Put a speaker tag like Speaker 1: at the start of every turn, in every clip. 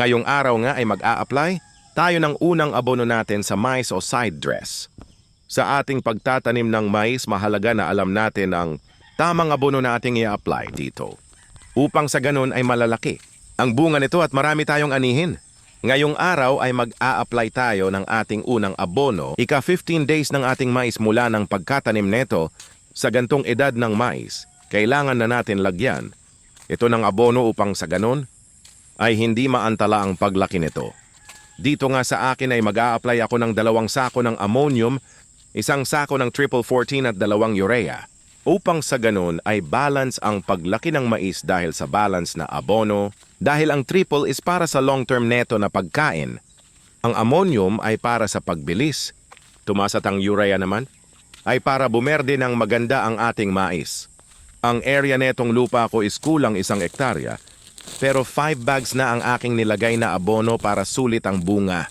Speaker 1: Ngayong araw nga ay mag-a-apply tayo ng unang abono natin sa mais o side dress. Sa ating pagtatanim ng mais, mahalaga na alam natin ang tamang abono na ating i-apply dito. Upang sa ganun ay malalaki ang bunga nito at marami tayong anihin. Ngayong araw ay mag-a-apply tayo ng ating unang abono. Ika-15 days ng ating mais mula ng pagkatanim neto. Sa gantong edad ng mais, kailangan na natin lagyan ito ng abono upang sa ganun ay hindi maantala ang paglaki nito. Dito nga sa akin ay mag-a-apply ako ng 2 sako ng ammonium, 1 sako ng triple 14 at 2 urea. Upang sa ganun ay balance ang paglaki ng mais dahil sa balance na abono, dahil ang triple is para sa long-term neto na pagkain. Ang ammonium ay para sa pagbilis. Tumasat ang urea naman ay para bumerde ng maganda ang ating mais. Ang area netong lupa ko is kulang 1 hektarya, pero 5 bags na ang aking nilagay na abono para sulit ang bunga.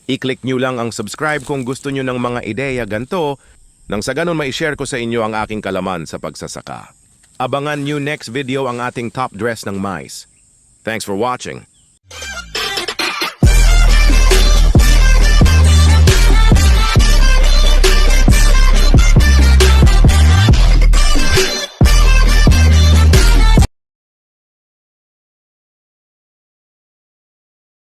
Speaker 1: I-click nyo lang ang subscribe kung gusto nyo ng mga ideya ganito, nang sa ganun mai-share ko sa inyo ang aking kalaman sa pagsasaka. Abangan nyo next video ang ating top dress ng mais. Thanks for watching.